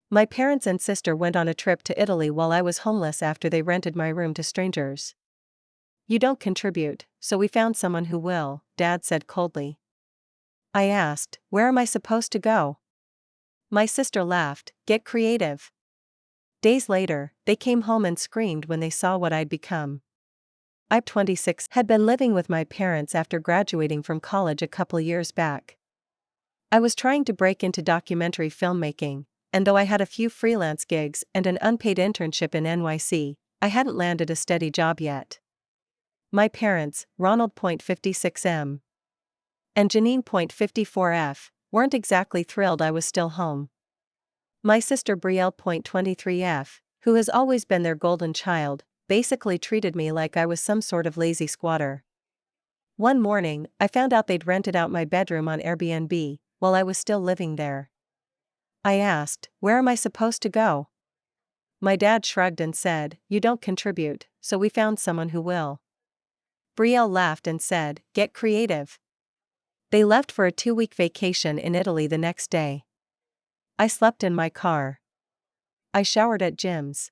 My parents and sister went on a trip to Italy while I was homeless after they rented my room to strangers. You don't contribute, so we found someone who will, Dad said coldly. I asked, where am I supposed to go? My sister laughed, get creative. Days later, they came home and screamed when they saw what I'd become. I, 26, had been living with my parents after graduating from college a couple years back. I was trying to break into documentary filmmaking, and though I had a few freelance gigs and an unpaid internship in NYC, I hadn't landed a steady job yet. My parents, Ronald.56M and Janine.54F, weren't exactly thrilled I was still home. My sister Brielle.23F, who has always been their golden child, basically treated me like I was some sort of lazy squatter. One morning, I found out they'd rented out my bedroom on Airbnb, while I was still living there. I asked, where am I supposed to go? My dad shrugged and said, you don't contribute, so we found someone who will. Brielle laughed and said, get creative. They left for a 2-week vacation in Italy the next day. I slept in my car. I showered at gyms.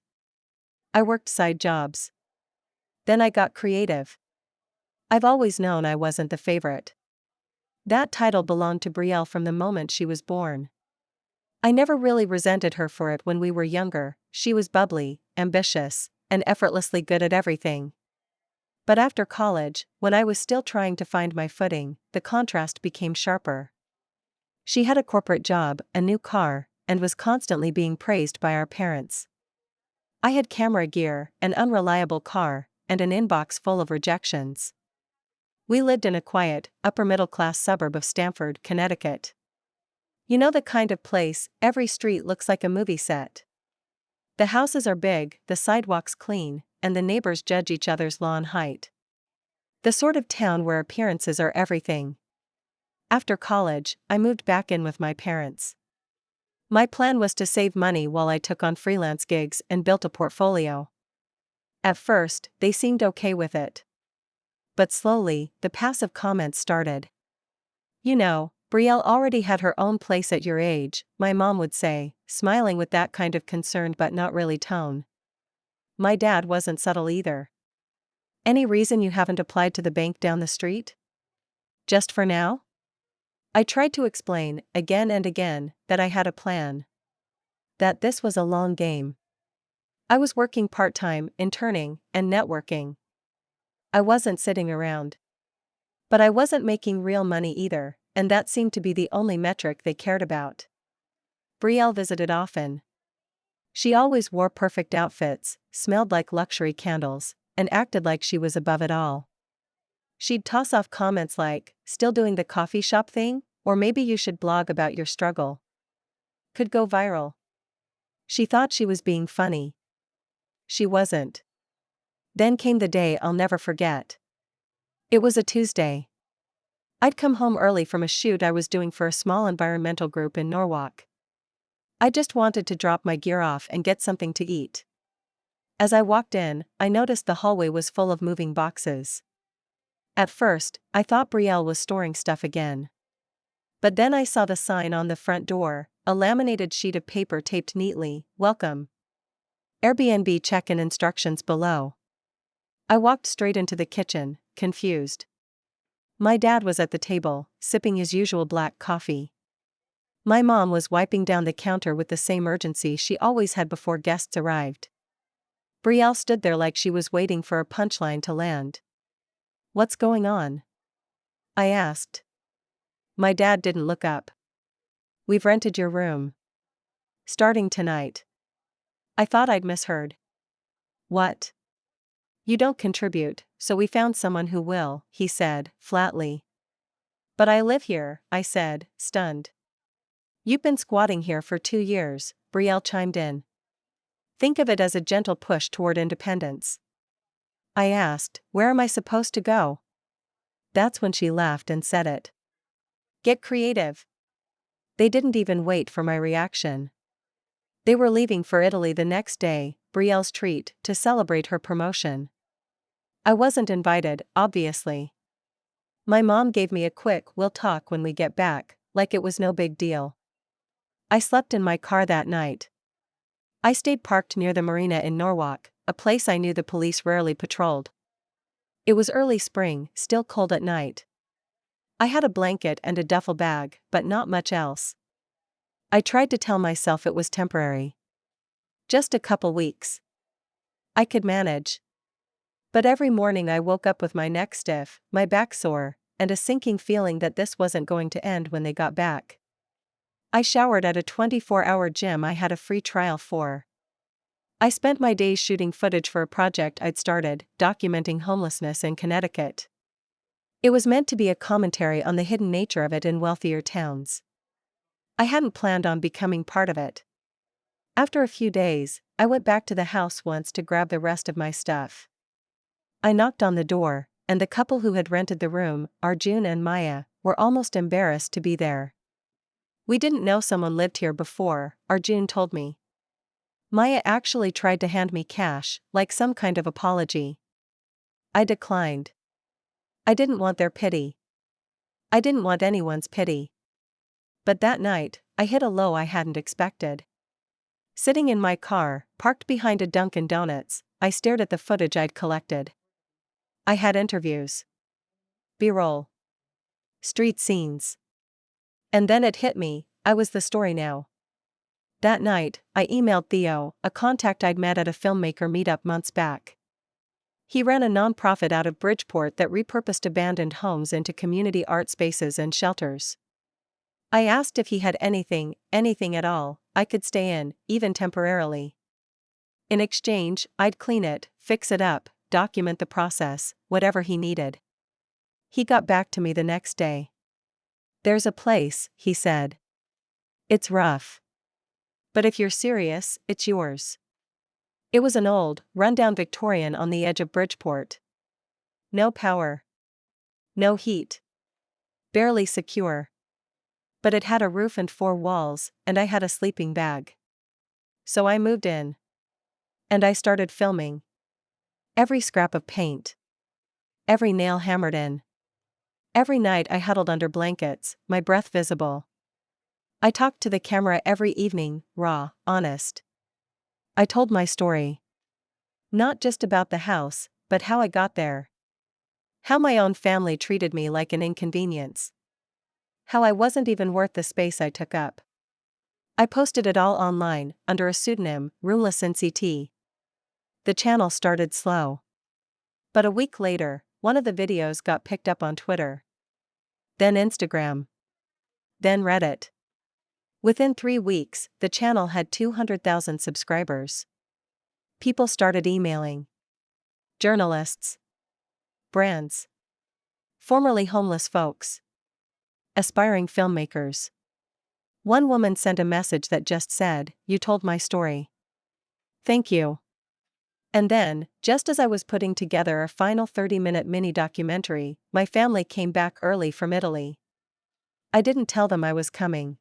I worked side jobs. Then I got creative. I've always known I wasn't the favorite. That title belonged to Brielle from the moment she was born. I never really resented her for it when we were younger. She was bubbly, ambitious, and effortlessly good at everything. But after college, when I was still trying to find my footing, the contrast became sharper. She had a corporate job, a new car, and was constantly being praised by our parents. I had camera gear, an unreliable car, and an inbox full of rejections. We lived in a quiet, upper-middle-class suburb of Stamford, Connecticut. You know the kind of place, every street looks like a movie set. The houses are big, the sidewalks clean, and the neighbors judge each other's lawn height. The sort of town where appearances are everything. After college, I moved back in with my parents. My plan was to save money while I took on freelance gigs and built a portfolio. At first, they seemed okay with it. But slowly, the passive comments started. You know, Brielle already had her own place at your age, my mom would say, smiling with that kind of concerned but not really tone. My dad wasn't subtle either. Any reason you haven't applied to the bank down the street? Just for now? I tried to explain, again and again, that I had a plan. That this was a long game. I was working part-time, interning, and networking. I wasn't sitting around. But I wasn't making real money either, and that seemed to be the only metric they cared about. Brielle visited often. She always wore perfect outfits, smelled like luxury candles, and acted like she was above it all. She'd toss off comments like, still doing the coffee shop thing? Or maybe you should blog about your struggle. Could go viral. She thought she was being funny. She wasn't. Then came the day I'll never forget. It was a Tuesday. I'd come home early from a shoot I was doing for a small environmental group in Norwalk. I just wanted to drop my gear off and get something to eat. As I walked in, I noticed the hallway was full of moving boxes. At first, I thought Brielle was storing stuff again. But then I saw the sign on the front door, a laminated sheet of paper taped neatly, welcome. Airbnb check-in instructions below. I walked straight into the kitchen, confused. My dad was at the table, sipping his usual black coffee. My mom was wiping down the counter with the same urgency she always had before guests arrived. Brielle stood there like she was waiting for a punchline to land. What's going on? I asked. My dad didn't look up. We've rented your room. Starting tonight. I thought I'd misheard. What? You don't contribute, so we found someone who will, he said, flatly. But I live here, I said, stunned. You've been squatting here for 2 years, Brielle chimed in. Think of it as a gentle push toward independence. I asked, where am I supposed to go? That's when she laughed and said it. Get creative. They didn't even wait for my reaction. They were leaving for Italy the next day, Brielle's treat, to celebrate her promotion. I wasn't invited, obviously. My mom gave me a quick "we'll talk when we get back," like it was no big deal. I slept in my car that night, I stayed parked near the marina in Norwalk, a place I knew the police rarely patrolled. It was early spring, still cold at night. I had a blanket and a duffel bag, but not much else. I tried to tell myself it was temporary. Just a couple weeks. I could manage. But every morning I woke up with my neck stiff, my back sore, and a sinking feeling that this wasn't going to end when they got back. I showered at a 24-hour gym I had a free trial for. I spent my days shooting footage for a project I'd started, documenting homelessness in Connecticut. It was meant to be a commentary on the hidden nature of it in wealthier towns. I hadn't planned on becoming part of it. After a few days, I went back to the house once to grab the rest of my stuff. I knocked on the door, and the couple who had rented the room, Arjun and Maya, were almost embarrassed to be there. "We didn't know someone lived here before," Arjun told me. Maya actually tried to hand me cash, like some kind of apology. I declined. I didn't want their pity. I didn't want anyone's pity. But that night, I hit a low I hadn't expected. Sitting in my car, parked behind a Dunkin' Donuts, I stared at the footage I'd collected. I had interviews. B-roll. Street scenes. And then it hit me, I was the story now. That night, I emailed Theo, a contact I'd met at a filmmaker meetup months back. He ran a nonprofit out of Bridgeport that repurposed abandoned homes into community art spaces and shelters. I asked if he had anything at all, I could stay in, even temporarily. In exchange, I'd clean it, fix it up, document the process, whatever he needed. He got back to me the next day. "There's a place," he said. "It's rough. But if you're serious, it's yours." It was an old, run-down Victorian on the edge of Bridgeport. No power. No heat. Barely secure. But it had a roof and 4 walls, and I had a sleeping bag. So I moved in. And I started filming. Every scrap of paint. Every nail hammered in. Every night I huddled under blankets, my breath visible. I talked to the camera every evening, raw, honest. I told my story. Not just about the house, but how I got there. How my own family treated me like an inconvenience. How I wasn't even worth the space I took up. I posted it all online, under a pseudonym, Roomless NCT. The channel started slow. But a week later, one of the videos got picked up on Twitter. Then Instagram. Then Reddit. Within 3 weeks, the channel had 200,000 subscribers. People started emailing. Journalists. Brands. Formerly homeless folks. Aspiring filmmakers. One woman sent a message that just said, "You told my story. Thank you." And then, just as I was putting together a final 30-minute mini-documentary, my family came back early from Italy. I didn't tell them I was coming.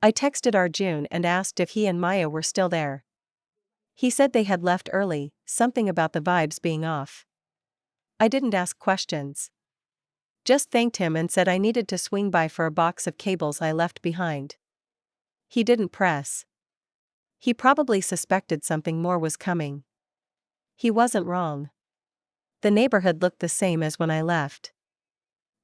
I texted Arjun and asked if he and Maya were still there. He said they had left early, something about the vibes being off. I didn't ask questions. Just thanked him and said I needed to swing by for a box of cables I left behind. He didn't press. He probably suspected something more was coming. He wasn't wrong. The neighborhood looked the same as when I left.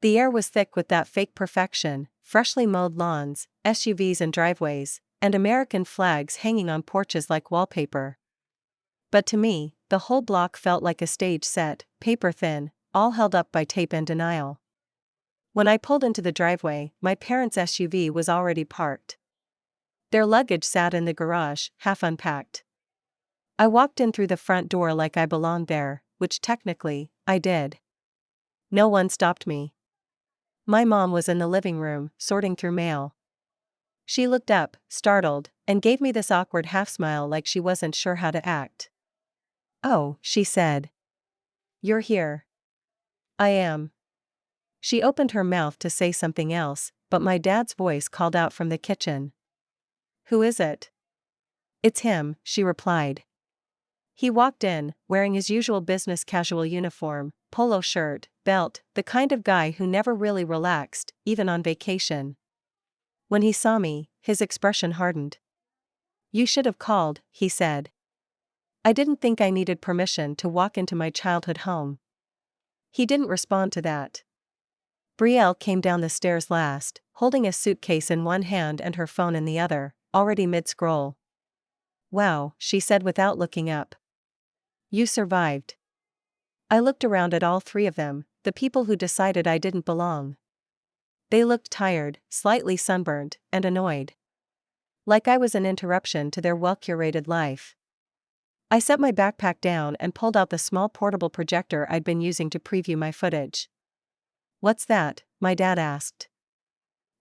The air was thick with that fake perfection, freshly mowed lawns, SUVs and driveways, and American flags hanging on porches like wallpaper. But to me, the whole block felt like a stage set, paper thin, all held up by tape and denial. When I pulled into the driveway, my parents' SUV was already parked. Their luggage sat in the garage, half unpacked. I walked in through the front door like I belonged there, which technically, I did. No one stopped me. My mom was in the living room, sorting through mail. She looked up, startled, and gave me this awkward half-smile like she wasn't sure how to act. "Oh," she said. "You're here." "I am." She opened her mouth to say something else, but my dad's voice called out from the kitchen. "Who is it?" "It's him," she replied. He walked in, wearing his usual business casual uniform, polo shirt, belt, the kind of guy who never really relaxed, even on vacation. When he saw me, his expression hardened. You should have called, he said. I didn't think I needed permission to walk into my childhood home. He didn't respond to that. Brielle came down the stairs last, holding a suitcase in one hand and her phone in the other, already mid-scroll. Wow, she said without looking up. You survived. I looked around at all three of them, the people who decided I didn't belong. They looked tired, slightly sunburned, and annoyed. Like I was an interruption to their well-curated life. I set my backpack down and pulled out the small portable projector I'd been using to preview my footage. What's that? My dad asked.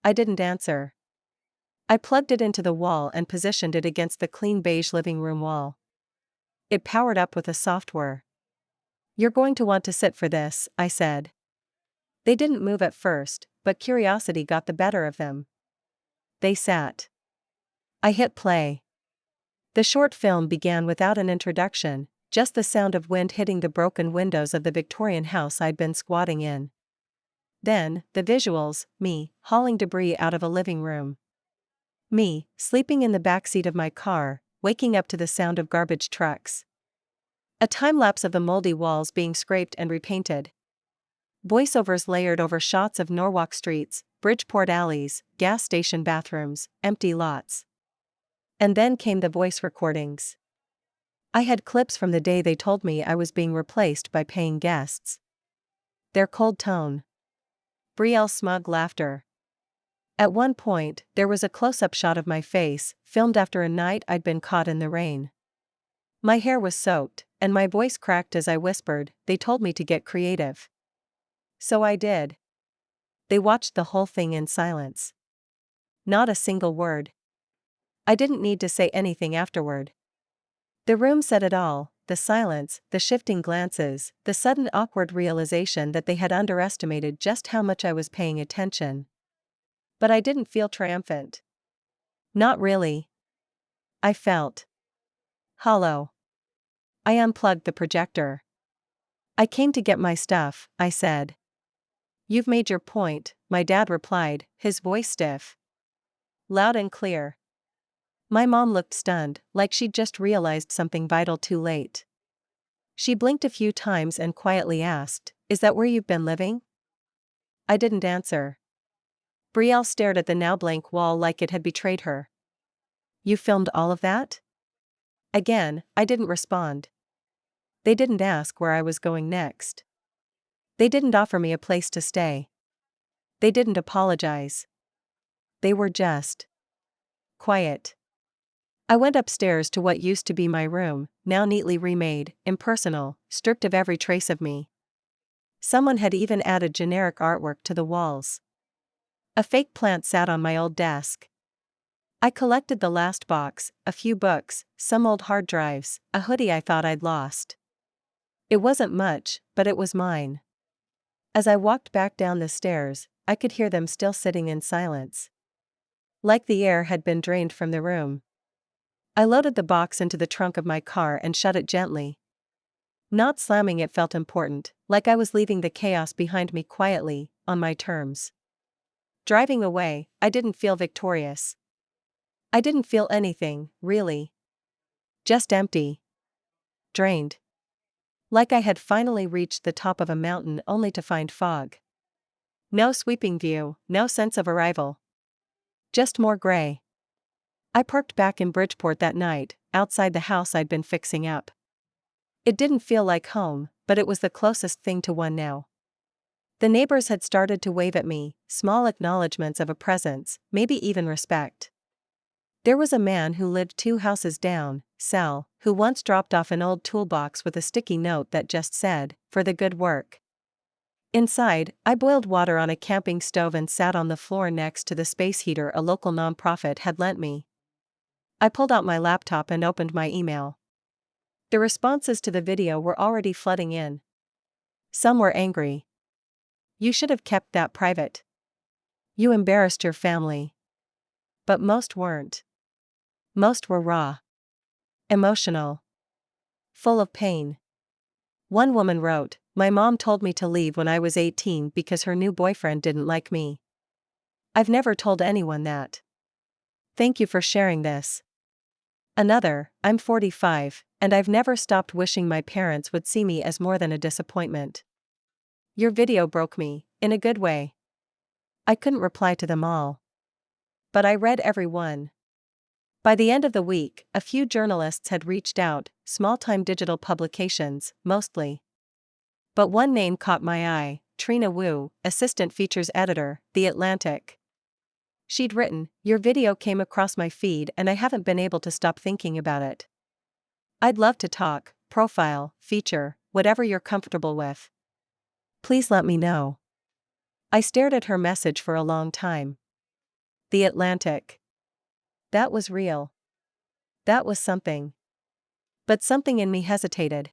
I didn't answer. I plugged it into the wall and positioned it against the clean beige living room wall. It powered up with a soft whir. You're going to want to sit for this, I said. They didn't move at first, but curiosity got the better of them. They sat. I hit play. The short film began without an introduction, just the sound of wind hitting the broken windows of the Victorian house I'd been squatting in. Then, the visuals, me, hauling debris out of a living room. Me, sleeping in the backseat of my car, waking up to the sound of garbage trucks. A time-lapse of the moldy walls being scraped and repainted. Voiceovers layered over shots of Norwalk streets, Bridgeport alleys, gas station bathrooms, empty lots. And then came the voice recordings. I had clips from the day they told me I was being replaced by paying guests. Their cold tone. Brielle's smug laughter. At one point, there was a close-up shot of my face, filmed after a night I'd been caught in the rain. My hair was soaked, and my voice cracked as I whispered, they told me to get creative. So I did. They watched the whole thing in silence. Not a single word. I didn't need to say anything afterward. The room said it all, the silence, the shifting glances, the sudden awkward realization that they had underestimated just how much I was paying attention. But I didn't feel triumphant. Not really. I felt hollow. I unplugged the projector. I came to get my stuff, I said. You've made your point, my dad replied, his voice stiff. Loud and clear. My mom looked stunned, like she'd just realized something vital too late. She blinked a few times and quietly asked, "Is that where you've been living?" I didn't answer. Brielle stared at the now blank wall like it had betrayed her. You filmed all of that? Again, I didn't respond. They didn't ask where I was going next. They didn't offer me a place to stay. They didn't apologize. They were just quiet. I went upstairs to what used to be my room, now neatly remade, impersonal, stripped of every trace of me. Someone had even added generic artwork to the walls. A fake plant sat on my old desk. I collected the last box, a few books, some old hard drives, a hoodie I thought I'd lost. It wasn't much, but it was mine. As I walked back down the stairs, I could hear them still sitting in silence. Like the air had been drained from the room. I loaded the box into the trunk of my car and shut it gently. Not slamming it felt important, like I was leaving the chaos behind me quietly, on my terms. Driving away, I didn't feel victorious. I didn't feel anything, really. Just empty. Drained. Like I had finally reached the top of a mountain only to find fog. No sweeping view, no sense of arrival. Just more gray. I parked back in Bridgeport that night, outside the house I'd been fixing up. It didn't feel like home, but it was the closest thing to one now. The neighbors had started to wave at me, small acknowledgments of a presence, maybe even respect. There was a man who lived 2 houses down, Sal, who once dropped off an old toolbox with a sticky note that just said, "For the good work." Inside, I boiled water on a camping stove and sat on the floor next to the space heater a local nonprofit had lent me. I pulled out my laptop and opened my email. The responses to the video were already flooding in. Some were angry. You should have kept that private. You embarrassed your family. But most weren't. Most were raw. Emotional. Full of pain. One woman wrote, "My mom told me to leave when I was 18 because her new boyfriend didn't like me. I've never told anyone that. Thank you for sharing this." Another, I'm 45, and I've never stopped wishing my parents would see me as more than a disappointment. Your video broke me, in a good way. I couldn't reply to them all. But I read every one. By the end of the week, a few journalists had reached out, small-time digital publications, mostly. But one name caught my eye, Trina Wu, assistant features editor, The Atlantic. She'd written, "Your video came across my feed and I haven't been able to stop thinking about it. I'd love to talk, profile, feature, whatever you're comfortable with. Please let me know." I stared at her message for a long time. The Atlantic. That was real. That was something. But something in me hesitated.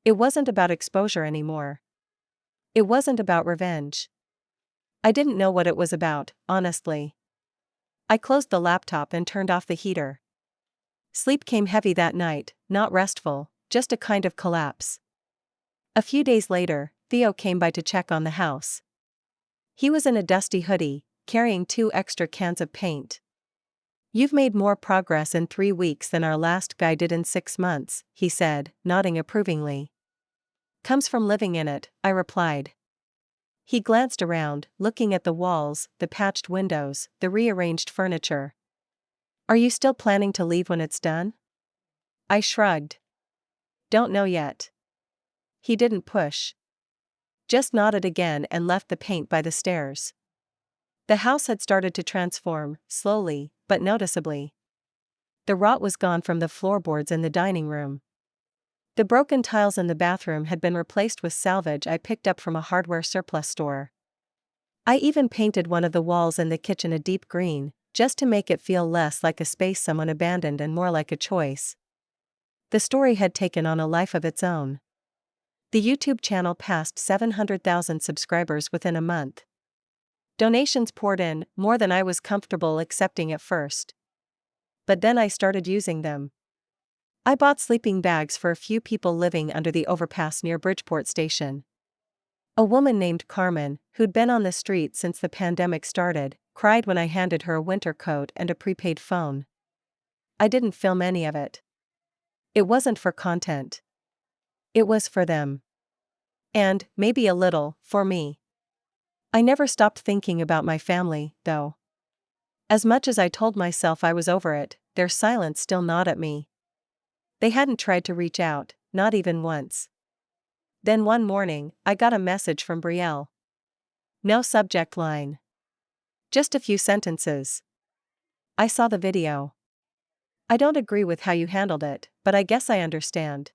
It wasn't about exposure anymore. It wasn't about revenge. I didn't know what it was about, honestly. I closed the laptop and turned off the heater. Sleep came heavy that night, not restful, just a kind of collapse. A few days later, Theo came by to check on the house. He was in a dusty hoodie, carrying 2 extra cans of paint. "You've made more progress in 3 weeks than our last guy did in 6 months, he said, nodding approvingly. "Comes from living in it," I replied. He glanced around, looking at the walls, the patched windows, the rearranged furniture. "Are you still planning to leave when it's done?" I shrugged. "Don't know yet." He didn't push. Just nodded again and left the paint by the stairs. The house had started to transform, slowly, but noticeably. The rot was gone from the floorboards in the dining room. The broken tiles in the bathroom had been replaced with salvage I picked up from a hardware surplus store. I even painted one of the walls in the kitchen a deep green, just to make it feel less like a space someone abandoned and more like a choice. The story had taken on a life of its own. The YouTube channel passed 700,000 subscribers within a month. Donations poured in, more than I was comfortable accepting at first. But then I started using them. I bought sleeping bags for a few people living under the overpass near Bridgeport Station. A woman named Carmen, who'd been on the street since the pandemic started, cried when I handed her a winter coat and a prepaid phone. I didn't film any of it. It wasn't for content. It was for them. And, maybe a little, for me. I never stopped thinking about my family, though. As much as I told myself I was over it, their silence still gnawed at me. They hadn't tried to reach out, not even once. Then one morning, I got a message from Brielle. No subject line. Just a few sentences. "I saw the video. I don't agree with how you handled it, but I guess I understand.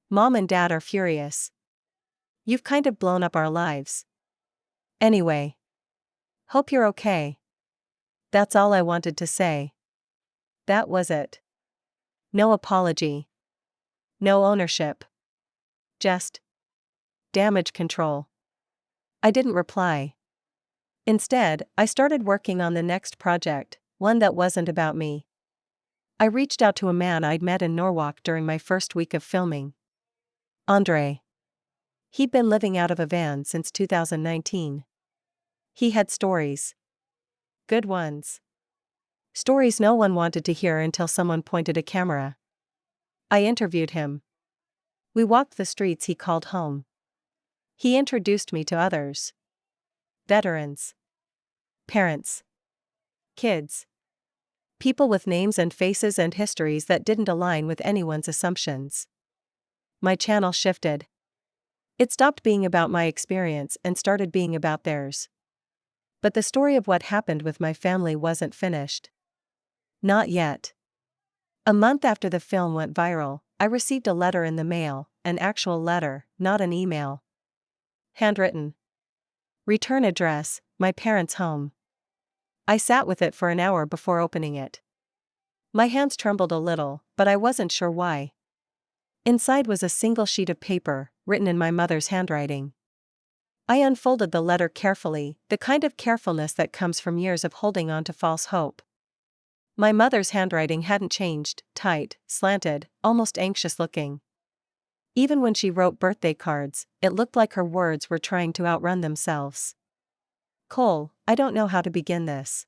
Mom and Dad are furious. You've kind of blown up our lives. Anyway. Hope you're okay." That's all I wanted to say. That was it. No apology. No ownership. Just damage control. I didn't reply. Instead, I started working on the next project, one that wasn't about me. I reached out to a man I'd met in Norwalk during my first week of filming. Andre. He'd been living out of a van since 2019. He had stories. Good ones. Stories no one wanted to hear until someone pointed a camera. I interviewed him. We walked the streets he called home. He introduced me to others. Veterans. Parents. Kids. People with names and faces and histories that didn't align with anyone's assumptions. My channel shifted. It stopped being about my experience and started being about theirs. But the story of what happened with my family wasn't finished. Not yet. A month after the film went viral, I received a letter in the mail, an actual letter, not an email. Handwritten. Return address, my parents' home. I sat with it for an hour before opening it. My hands trembled a little, but I wasn't sure why. Inside was a single sheet of paper, written in my mother's handwriting. I unfolded the letter carefully, the kind of carefulness that comes from years of holding on to false hope. My mother's handwriting hadn't changed, tight, slanted, almost anxious-looking. Even when she wrote birthday cards, it looked like her words were trying to outrun themselves. "Cole, I don't know how to begin this.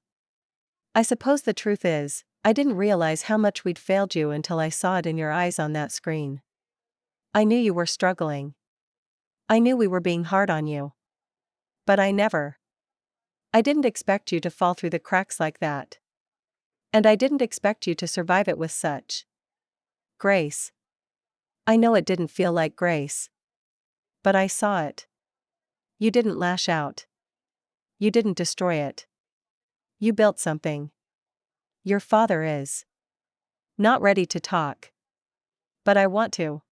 I suppose the truth is, I didn't realize how much we'd failed you until I saw it in your eyes on that screen. I knew you were struggling. I knew we were being hard on you. But I didn't expect you to fall through the cracks like that. And I didn't expect you to survive it with such grace. I know it didn't feel like grace. But I saw it. You didn't lash out. You didn't destroy it. You built something. Your father is not ready to talk. But I want to.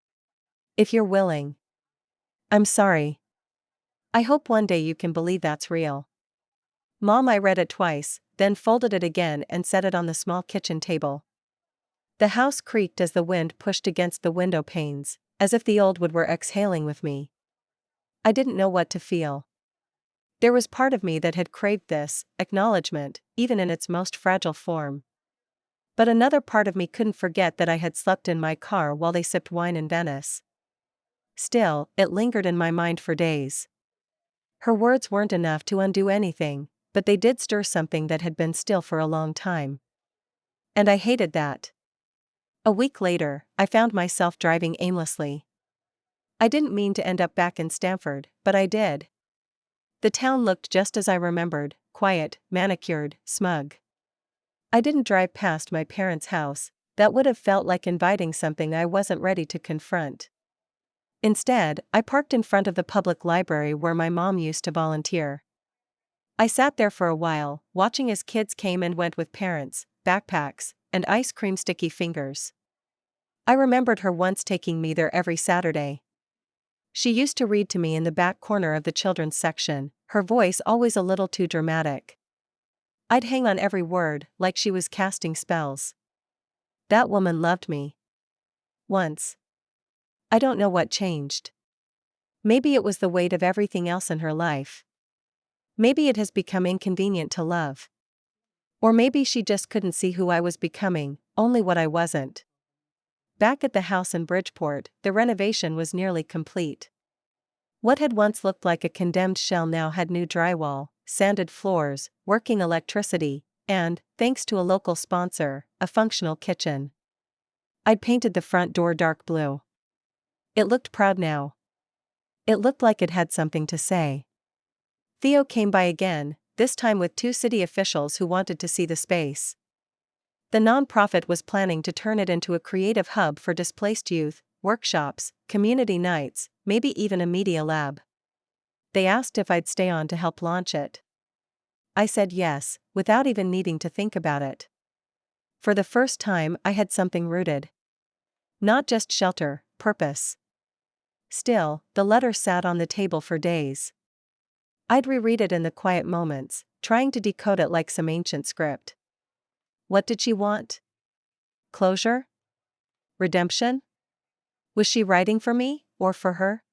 If you're willing. I'm sorry. I hope one day you can believe that's real. Mom, I read it twice, then folded it again and set it on the small kitchen table. The house creaked as the wind pushed against the window panes, as if the old wood were exhaling with me. I didn't know what to feel. There was part of me that had craved this acknowledgement, even in its most fragile form. But another part of me couldn't forget that I had slept in my car while they sipped wine in Venice. Still, it lingered in my mind for days. Her words weren't enough to undo anything, but they did stir something that had been still for a long time. And I hated that. A week later, I found myself driving aimlessly. I didn't mean to end up back in Stamford, but I did. The town looked just as I remembered, quiet, manicured, smug. I didn't drive past my parents' house. That would have felt like inviting something I wasn't ready to confront. Instead, I parked in front of the public library where my mom used to volunteer. I sat there for a while, watching as kids came and went with parents, backpacks, and ice cream sticky fingers. I remembered her once taking me there every Saturday. She used to read to me in the back corner of the children's section, her voice always a little too dramatic. I'd hang on every word, like she was casting spells. That woman loved me. Once. I don't know what changed. Maybe it was the weight of everything else in her life. Maybe it has become inconvenient to love. Or maybe she just couldn't see who I was becoming, only what I wasn't. Back at the house in Bridgeport, the renovation was nearly complete. What had once looked like a condemned shell now had new drywall, sanded floors, working electricity, and, thanks to a local sponsor, a functional kitchen. I'd painted the front door dark blue. It looked proud now. It looked like it had something to say. Theo came by again, this time with 2 city officials who wanted to see the space. The nonprofit was planning to turn it into a creative hub for displaced youth, workshops, community nights, maybe even a media lab. They asked if I'd stay on to help launch it. I said yes, without even needing to think about it. For the first time, I had something rooted. Not just shelter, purpose. Still, the letter sat on the table for days. I'd reread it in the quiet moments, trying to decode it like some ancient script. What did she want? Closure? Redemption? Was she writing for me, or for her?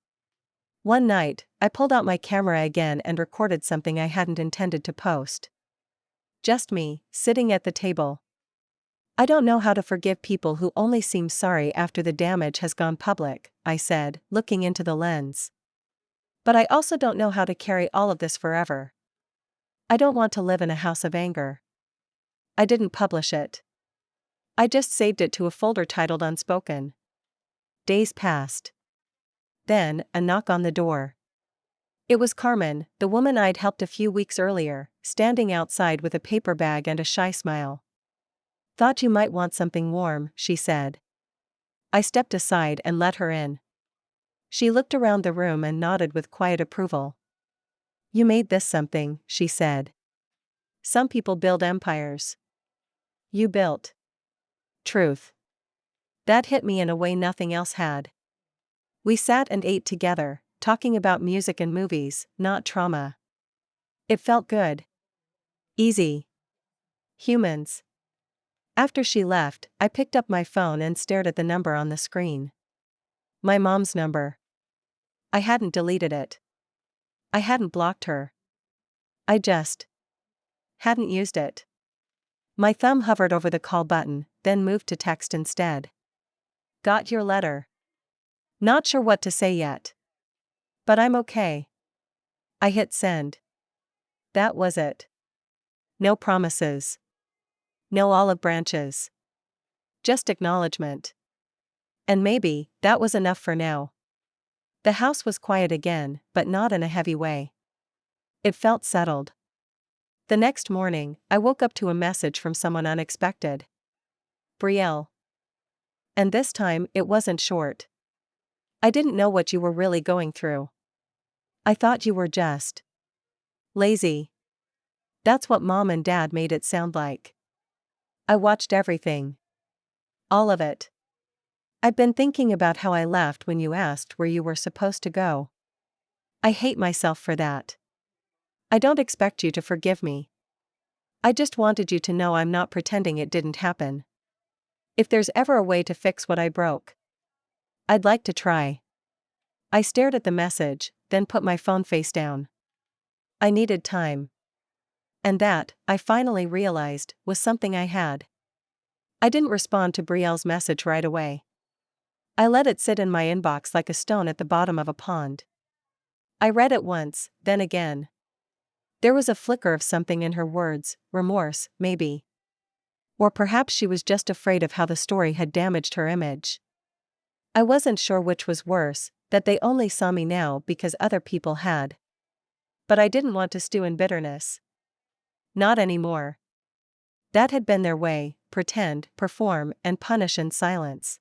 One night, I pulled out my camera again and recorded something I hadn't intended to post. Just me, sitting at the table. I don't know how to forgive people who only seem sorry after the damage has gone public, I said, looking into the lens. But I also don't know how to carry all of this forever. I don't want to live in a house of anger. I didn't publish it. I just saved it to a folder titled Unspoken. Days passed. Then, a knock on the door. It was Carmen, the woman I'd helped a few weeks earlier, standing outside with a paper bag and a shy smile. Thought you might want something warm, she said. I stepped aside and let her in. She looked around the room and nodded with quiet approval. You made this something, she said. Some people build empires. You built truth. That hit me in a way nothing else had. We sat and ate together, talking about music and movies, not trauma. It felt good. Easy. Humans. After she left, I picked up my phone and stared at the number on the screen. My mom's number. I hadn't deleted it. I hadn't blocked her. I just hadn't used it. My thumb hovered over the call button, then moved to text instead. Got your letter. Not sure what to say yet. But I'm okay. I hit send. That was it. No promises. No olive branches. Just acknowledgement. And maybe, that was enough for now. The house was quiet again, but not in a heavy way. It felt settled. The next morning, I woke up to a message from someone unexpected. Brielle. And this time, it wasn't short. I didn't know what you were really going through. I thought you were just lazy. That's what Mom and Dad made it sound like. I watched everything. All of it. I've been thinking about how I left when you asked where you were supposed to go. I hate myself for that. I don't expect you to forgive me. I just wanted you to know I'm not pretending it didn't happen. If there's ever a way to fix what I broke, I'd like to try. I stared at the message, then put my phone face down. I needed time. And that, I finally realized, was something I had. I didn't respond to Brielle's message right away. I let it sit in my inbox like a stone at the bottom of a pond. I read it once, then again. There was a flicker of something in her words, remorse, maybe. Or perhaps she was just afraid of how the story had damaged her image. I wasn't sure which was worse, that they only saw me now because other people had. But I didn't want to stew in bitterness. Not anymore. That had been their way, pretend, perform, and punish in silence.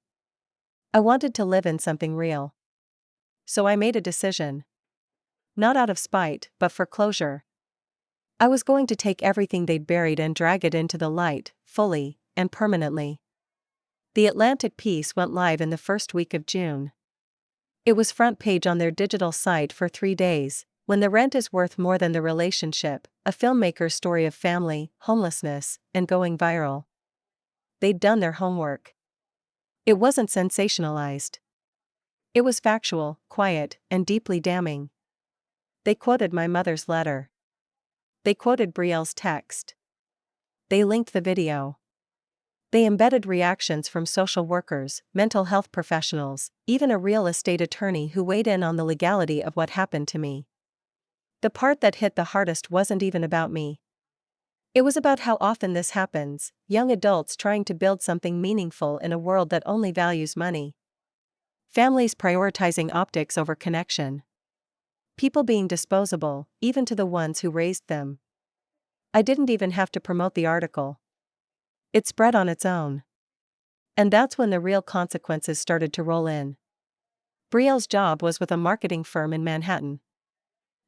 I wanted to live in something real. So I made a decision. Not out of spite, but for closure. I was going to take everything they'd buried and drag it into the light, fully, and permanently. The Atlantic piece went live in the first week of June. It was front page on their digital site for 3 days, When the Rent is Worth More Than the Relationship, a filmmaker's story of family, homelessness, and going viral. They'd done their homework. It wasn't sensationalized. It was factual, quiet, and deeply damning. They quoted my mother's letter. They quoted Brielle's text. They linked the video. They embedded reactions from social workers, mental health professionals, even a real estate attorney who weighed in on the legality of what happened to me. The part that hit the hardest wasn't even about me. It was about how often this happens, young adults trying to build something meaningful in a world that only values money. Families prioritizing optics over connection. People being disposable, even to the ones who raised them. I didn't even have to promote the article. It spread on its own. And that's when the real consequences started to roll in. Brielle's job was with a marketing firm in Manhattan.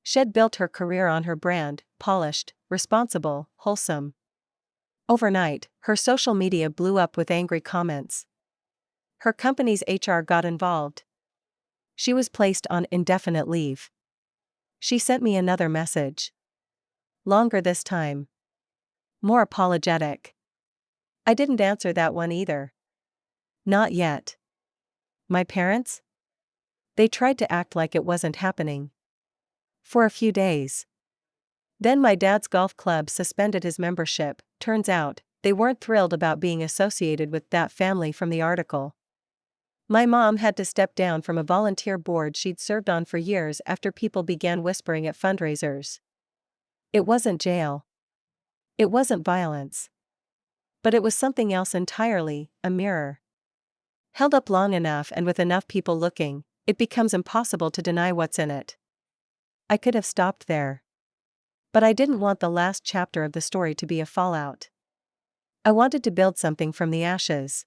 She'd built her career on her brand, polished, responsible, wholesome. Overnight, her social media blew up with angry comments. Her company's HR got involved. She was placed on indefinite leave. She sent me another message. Longer this time. More apologetic. I didn't answer that one either. Not yet. My parents? They tried to act like it wasn't happening. For a few days. Then my dad's golf club suspended his membership. Turns out, they weren't thrilled about being associated with that family from the article. My mom had to step down from a volunteer board she'd served on for years after people began whispering at fundraisers. It wasn't jail. It wasn't violence. But it was something else entirely, a mirror. Held up long enough and with enough people looking, it becomes impossible to deny what's in it. I could have stopped there. But I didn't want the last chapter of the story to be a fallout. I wanted to build something from the ashes.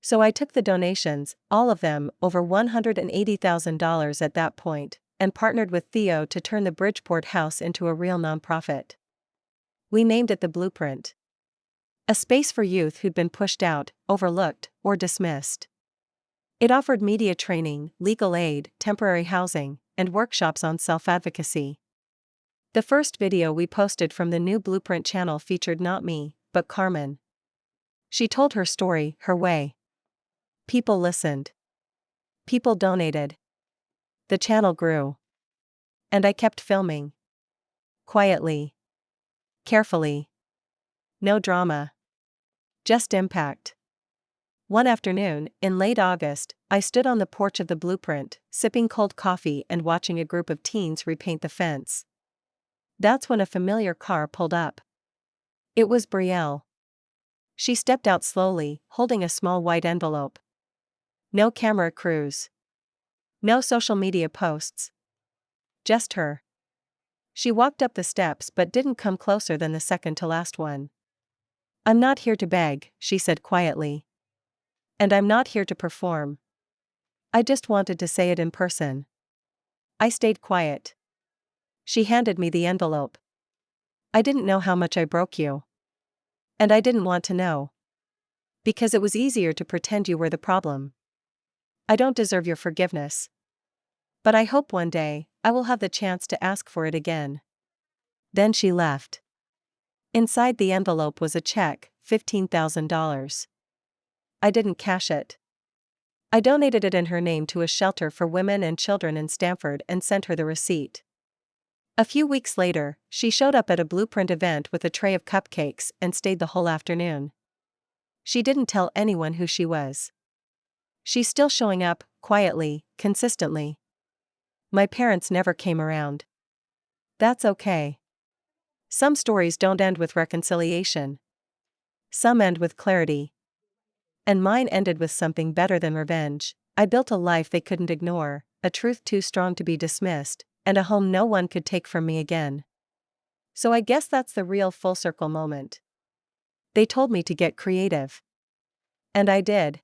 So I took the donations, all of them, over $180,000 at that point, and partnered with Theo to turn the Bridgeport house into a real nonprofit. We named it The Blueprint. A space for youth who'd been pushed out, overlooked, or dismissed. It offered media training, legal aid, temporary housing, and workshops on self-advocacy. The first video we posted from the new Blueprint channel featured not me, but Carmen. She told her story, her way. People listened. People donated. The channel grew. And I kept filming. Quietly. Carefully. No drama. Just impact. One afternoon, in late August, I stood on the porch of the Blueprint, sipping cold coffee and watching a group of teens repaint the fence. That's when a familiar car pulled up. It was Brielle. She stepped out slowly, holding a small white envelope. No camera crews. No social media posts. Just her. She walked up the steps but didn't come closer than the second to last one. "I'm not here to beg," she said quietly. "And I'm not here to perform. I just wanted to say it in person." I stayed quiet. She handed me the envelope. "I didn't know how much I broke you. And I didn't want to know. Because it was easier to pretend you were the problem. I don't deserve your forgiveness. But I hope one day, I will have the chance to ask for it again." Then she left. Inside the envelope was a check, $15,000. I didn't cash it. I donated it in her name to a shelter for women and children in Stamford and sent her the receipt. A few weeks later, she showed up at a Blueprint event with a tray of cupcakes and stayed the whole afternoon. She didn't tell anyone who she was. She's still showing up, quietly, consistently. My parents never came around. That's okay. Some stories don't end with reconciliation. Some end with clarity. And mine ended with something better than revenge. I built a life they couldn't ignore, a truth too strong to be dismissed, and a home no one could take from me again. So I guess that's the real full circle moment. They told me to get creative. And I did.